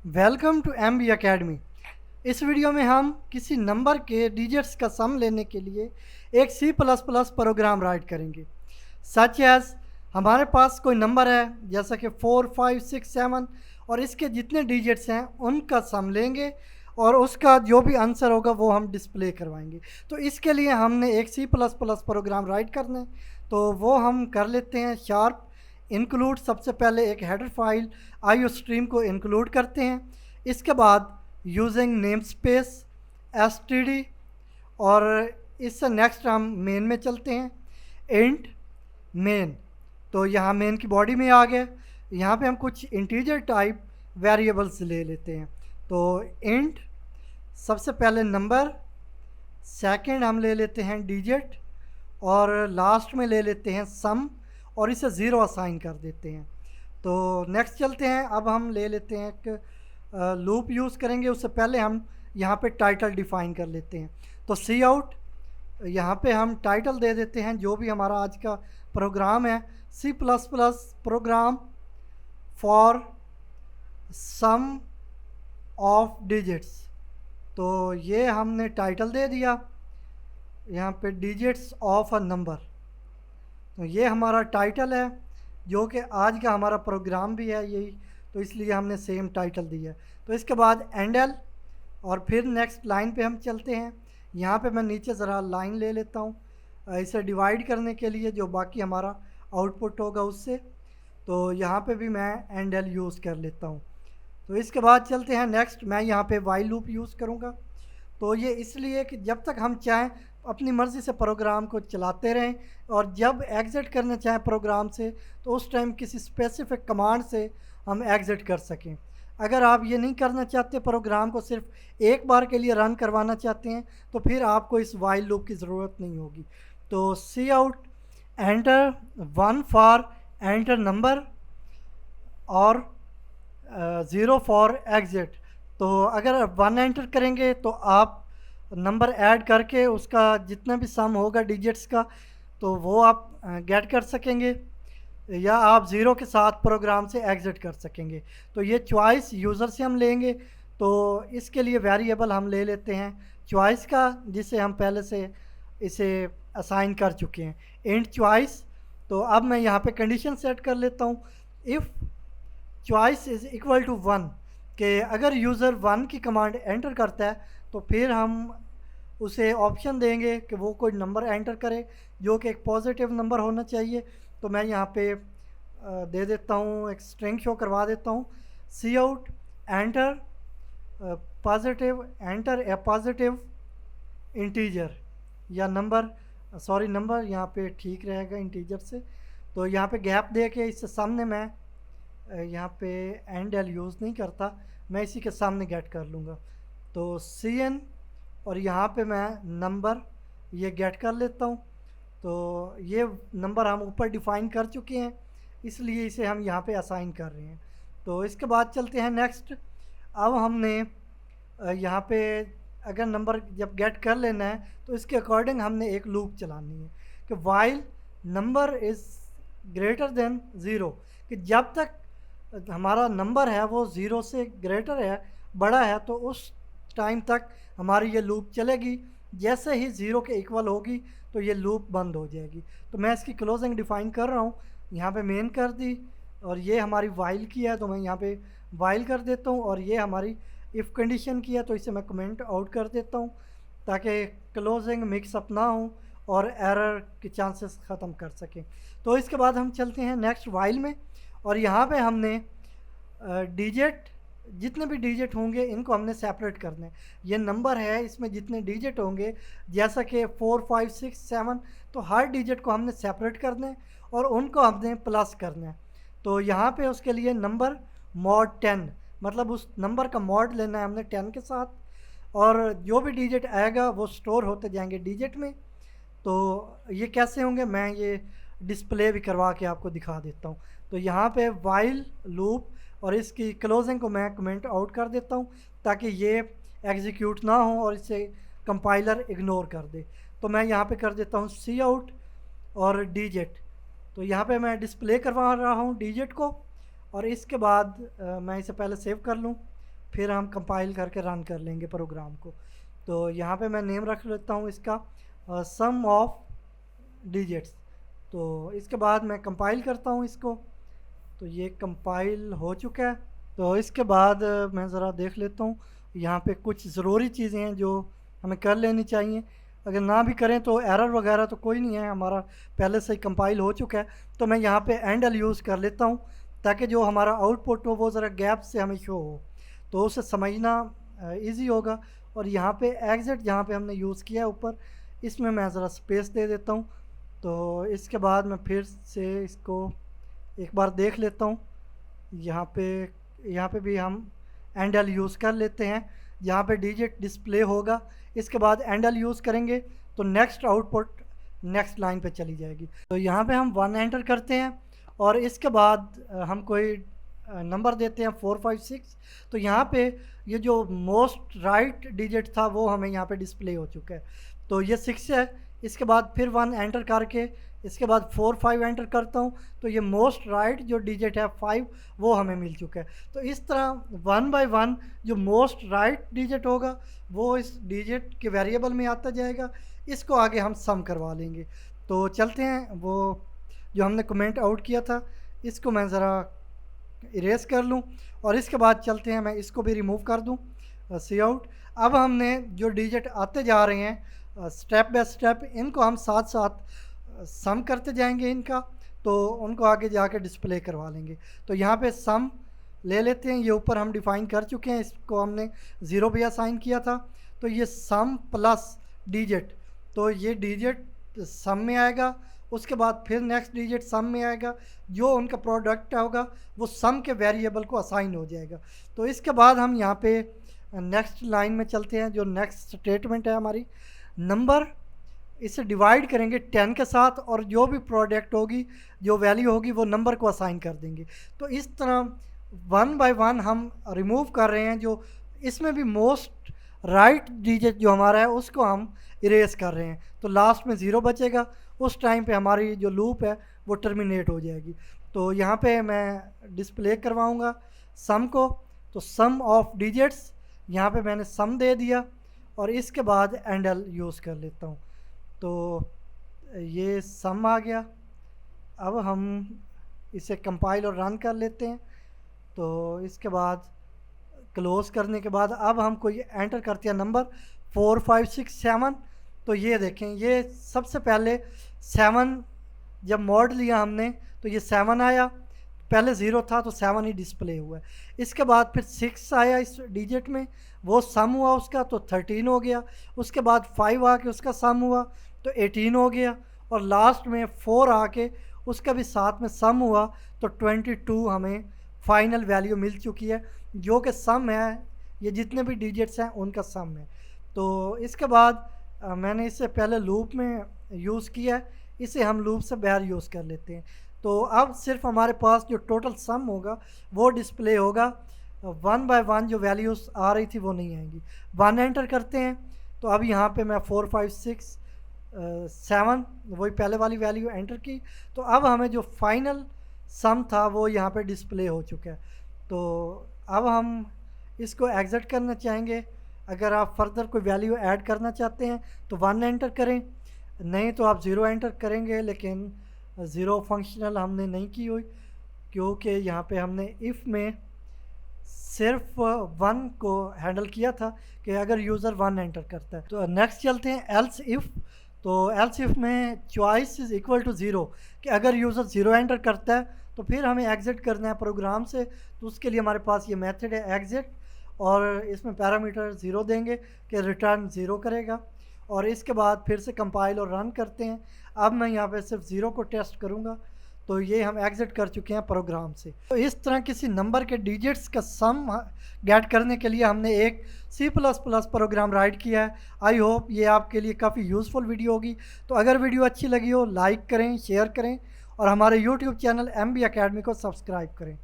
Welcome to M B academy. इस video में हम किसी नंबर के डिजिट्स का सम लेने के लिए एक C plus plus program write करेंगे। सच एज हमारे पास कोई नंबर है जैसा कि 4, 5, 6, 7 और इसके जितने डिजिट्स हैं उनका सम लेंगे और उसका जो भी आंसर होगा वो हम डिस्प्ले करवाएंगे। तो इसके लिए हमने एक C plus plus program write करना है, तो वो हम कर लेते हैं। शार्प इंक्लूड, सबसे पहले एक हेडर फाइल आईओ स्ट्रीम को इंक्लूड करते हैं। इसके बाद यूजिंग नेम स्पेस एसटीडी और इससे नेक्स्ट हम मेन में चलते हैं। इंट मेन, तो यहाँ मेन की बॉडी में आ गए। यहाँ पे हम कुछ इंटीजर टाइप वेरिएबल्स ले लेते हैं। तो इंट सबसे पहले नंबर, सेकंड हम ले लेते हैं डिजिट और लास्ट में ले लेते हैं सम और इसे ज़ीरो असाइन कर देते हैं। तो नेक्स्ट चलते हैं। अब हम ले लेते हैं एक लूप यूज़ करेंगे। उससे पहले हम यहाँ पे टाइटल डिफ़ाइन कर लेते हैं। तो सी आउट, यहाँ पे हम टाइटल दे देते हैं जो भी हमारा आज का प्रोग्राम है, C plus plus program for sum of digits. तो ये हमने टाइटल दे दिया, यहाँ पे डिजिट्स ऑफ अ नंबर। तो ये हमारा टाइटल है जो कि आज का हमारा प्रोग्राम भी है यही, तो इसलिए हमने सेम टाइटल दिया है। तो इसके बाद एंडल और फिर नेक्स्ट लाइन पे हम चलते हैं। यहाँ पे मैं नीचे ज़रा लाइन ले लेता हूँ इसे डिवाइड करने के लिए जो बाकी हमारा आउटपुट होगा उससे। तो यहाँ पे भी मैं एंडल यूज़ कर लेता हूँ। तो इसके बाद चलते हैं नेक्स्ट, मैं यहाँ पे वाइल लूप यूज़ करूँगा। तो ये इसलिए कि जब तक हम चाहें अपनी मर्ज़ी से प्रोग्राम को चलाते रहें और जब एग्ज़िट करना चाहें प्रोग्राम से तो उस टाइम किसी स्पेसिफिक कमांड से हम एग्ज़िट कर सकें। अगर आप ये नहीं करना चाहते, प्रोग्राम को सिर्फ एक बार के लिए रन करवाना चाहते हैं, तो फिर आपको इस वाइल लूप की ज़रूरत नहीं होगी। तो cout enter 1 for enter number और 0 फॉर एग्ज़िट। तो अगर 1 एंटर करेंगे तो आप नंबर ऐड करके उसका जितना भी सम होगा डिजिट्स का तो वो आप गेट कर सकेंगे, या आप ज़ीरो के साथ प्रोग्राम से एग्ज़िट कर सकेंगे। तो ये चॉइस यूज़र से हम लेंगे। तो इसके लिए वेरिएबल हम ले लेते हैं चॉइस का, जिसे हम पहले से इसे असाइन कर चुके हैं, इंट चॉइस। तो अब मैं यहाँ पे कंडीशन सेट कर लेता हूँ, if choice is equal to 1, कि अगर यूज़र 1 की कमांड एंटर करता है तो फिर हम उसे ऑप्शन देंगे कि वो कोई नंबर एंटर करे जो कि एक पॉजिटिव नंबर होना चाहिए। तो मैं यहाँ पे दे देता हूँ, एक स्ट्रिंग शो करवा देता हूँ, सी out enter positive, enter a positive integer या नंबर, सॉरी नंबर यहाँ पे ठीक रहेगा इंटीजर से। तो यहाँ पे गैप दे के इससे सामने मैं यहाँ पे एंड एल यूज़ नहीं करता, मैं इसी के सामने गेट कर लूँगा। तो सी एन और यहाँ पे मैं नंबर ये गेट कर लेता हूँ। तो ये नंबर हम ऊपर डिफ़ाइन कर चुके हैं, इसलिए इसे हम यहाँ पे असाइन कर रहे हैं। तो इसके बाद चलते हैं नेक्स्ट। अब हमने यहाँ पे अगर नंबर जब गेट कर लेना है तो इसके अकॉर्डिंग हमने एक लूप चलानी है कि while number is greater than zero, कि जब तक हमारा नंबर है वो ज़ीरो से ग्रेटर है, बड़ा है, तो उस टाइम तक हमारी ये लूप चलेगी। जैसे ही ज़ीरो के इक्वल होगी तो ये लूप बंद हो जाएगी। तो मैं इसकी क्लोजिंग डिफ़ाइन कर रहा हूँ, यहाँ पे मेन कर दी और ये हमारी वाइल की है तो मैं यहाँ पे वाइल कर देता हूँ, और ये हमारी इफ़ कंडीशन की है तो इसे मैं कमेंट आउट कर देता हूँ ताकि क्लोजिंग मिक्स अप ना हो और एरर के चांसेस ख़त्म कर सकें। तो इसके बाद हम चलते हैं नेक्स्ट वाइल में, और यहाँ पे हमने डिजिट, जितने भी डिजिट होंगे इनको हमने सेपरेट करना है। ये नंबर है, इसमें जितने डिजिट होंगे जैसा कि 4, 5, 6, 7, तो हर डिजिट को हमने सेपरेट करना है और उनको हमने प्लस करना है। तो यहाँ पे उसके लिए नंबर मॉड 10, मतलब उस नंबर का मॉड लेना है हमने 10 के साथ, और जो भी डिजिट आएगा वो स्टोर होते जाएंगे डिजिट में। तो ये कैसे होंगे मैं ये डिस्प्ले भी करवा के आपको दिखा देता हूँ। तो यहाँ पे वाइल लूप और इसकी क्लोजिंग को मैं कमेंट आउट कर देता हूँ ताकि ये एग्जीक्यूट ना हो और इसे कंपाइलर इग्नोर कर दे। तो मैं यहाँ पे कर देता हूँ सी आउट और डिजिट। तो यहाँ पे मैं डिस्प्ले करवा रहा हूँ डिजिट को, और इसके बाद मैं इसे पहले सेव कर लूँ फिर हम कंपाइल करके रन कर लेंगे प्रोग्राम को। तो यहाँ पे मैं नेम रख लेता हूँ इसका सम ऑफ डिजिट्स। तो इसके बाद मैं कंपाइल करता हूँ इसको। तो ये कंपाइल हो चुका है। तो इसके बाद मैं ज़रा देख लेता हूँ, यहाँ पे कुछ ज़रूरी चीज़ें हैं जो हमें कर लेनी चाहिए। अगर ना भी करें तो एरर वगैरह तो कोई नहीं है, हमारा पहले से ही कंपाइल हो चुका है। तो मैं यहाँ पे एंड यूज़ कर लेता हूँ ताकि जो हमारा आउटपुट हो वो ज़रा गैप से हमें शो हो, तो उसे समझना इजी होगा। और यहाँ पे एग्ज़िट जहाँ पे हमने यूज़ किया है ऊपर, इसमें मैं ज़रा स्पेस दे देता हूँ। तो इसके बाद मैं फिर से इसको एक बार देख लेता हूँ। यहाँ पे भी हम एंड यूज़ कर लेते हैं। यहाँ पे डिजिट डिस्प्ले होगा, इसके बाद एंड यूज़ करेंगे तो नेक्स्ट आउटपुट नेक्स्ट लाइन पे चली जाएगी। तो यहाँ पे हम 1 एंटर करते हैं और इसके बाद हम कोई नंबर देते हैं 4 5 6। तो यहाँ पे ये जो मोस्ट राइट डिजिट था वो हमें यहाँ पे डिस्प्ले हो चुका है, तो ये 6 है। इसके बाद फिर 1 एंटर करके इसके बाद 4 5 एंटर करता हूँ, तो ये मोस्ट राइट जो डिजिट है 5 वो हमें मिल चुका है। तो इस तरह 1 बाय 1 जो मोस्ट राइट डिजिट होगा वो इस डिजिट के वेरिएबल में आता जाएगा। इसको आगे हम सम करवा लेंगे। तो चलते हैं, वो जो हमने कमेंट आउट किया था इसको मैं ज़रा इरेज कर लूँ और इसके बाद चलते हैं, मैं इसको भी रिमूव कर दूँ सी आउट। अब हमने जो डिजिट आते जा रहे हैं स्टेप बाय स्टेप, इनको हम साथ साथ सम करते जाएंगे इनका, तो उनको आगे जाके डिस्प्ले करवा लेंगे। तो यहाँ पे सम ले लेते हैं, ये ऊपर हम डिफ़ाइन कर चुके हैं, इसको हमने 0 भी असाइन किया था। तो ये सम प्लस डिजिट, तो ये डिजिट सम में आएगा, उसके बाद फिर नेक्स्ट डिजिट सम में आएगा, जो उनका प्रोडक्ट होगा वो सम के वेरिएबल को असाइन हो जाएगा। तो इसके बाद हम यहाँ पे नेक्स्ट लाइन में चलते हैं। जो नेक्स्ट स्टेटमेंट है हमारी, नंबर इसे डिवाइड करेंगे 10 के साथ और जो भी प्रोडक्ट होगी, जो वैल्यू होगी वो नंबर को असाइन कर देंगे। तो इस तरह 1 बाय 1 हम रिमूव कर रहे हैं। जो इसमें भी मोस्ट राइट डिजिट जो हमारा है उसको हम इरेज कर रहे हैं। तो लास्ट में 0 बचेगा, उस टाइम पे हमारी जो लूप है वो टर्मिनेट हो जाएगी। तो यहाँ पे मैं डिस्प्ले करवाऊँगा सम को। तो सम ऑफ डिजिट्स, यहाँ पे मैंने सम दे दिया और इसके बाद एंडल यूज़ कर लेता हूँ। तो ये सम आ गया। अब हम इसे कंपाइल और रन कर लेते हैं। तो इसके बाद क्लोज़ करने के बाद अब हम कोई एंटर करते हैं नंबर 4 5 6 7। तो ये देखें, ये सबसे पहले 7 जब मोड लिया हमने तो ये 7 आया, पहले 0 था तो 7 ही डिस्प्ले हुआ है। इसके बाद फिर 6 आया इस डिजिट में, वो सम हुआ उसका तो 13 हो गया। उसके बाद 5 आके उसका सम हुआ तो 18 हो गया, और लास्ट में 4 आके उसका भी साथ में सम हुआ तो 22 हमें फाइनल वैल्यू मिल चुकी है, जो कि सम है, ये जितने भी डिजिट्स हैं उनका सम है। तो इसके बाद मैंने इससे पहले लूप में यूज़ किया है, इसे हम लूप से बाहर यूज़ कर लेते हैं। तो अब सिर्फ हमारे पास जो टोटल सम होगा वो डिस्प्ले होगा, 1 बाय 1 जो वैल्यूज़ आ रही थी वो नहीं आएंगी। 1 एंटर करते हैं तो अब यहाँ पे मैं 4 5 6 7 वही पहले वाली वैल्यू एंटर की। तो अब हमें जो फाइनल सम था वो यहाँ पे डिस्प्ले हो चुका है। तो अब हम इसको एग्जिट करना चाहेंगे। अगर आप फर्दर कोई वैल्यू ऐड करना चाहते हैं तो 1 एंटर करें, नहीं तो आप 0 एंटर करेंगे, लेकिन 0 फंक्शनल हमने नहीं की हुई क्योंकि यहाँ पे हमने इफ़ में सिर्फ 1 को हैंडल किया था कि अगर यूज़र 1 एंटर करता है। तो नेक्स्ट चलते हैं एल्स इफ़। तो एल्स इफ़ में चॉइस इज़ इक्वल टू 0 कि अगर यूज़र 0 एंटर करता है तो फिर हमें एग्ज़िट करना है प्रोग्राम से। तो उसके लिए हमारे पास ये मेथड है एग्ज़िट, और इसमें पैरामीटर 0 देंगे कि रिटर्न 0 करेगा। और इसके बाद फिर से कंपाइल और रन करते हैं। अब मैं यहाँ पे सिर्फ 0 को टेस्ट करूँगा। तो ये हम एग्ज़िट कर चुके हैं प्रोग्राम से। तो इस तरह किसी नंबर के डिजिट्स का सम गेट करने के लिए हमने एक C++ प्रोग्राम राइट किया है। आई होप ये आपके लिए काफ़ी यूज़फुल वीडियो होगी। तो अगर वीडियो अच्छी लगी हो लाइक करें, शेयर करें और हमारे YouTube चैनल MB Academy को सब्सक्राइब करें।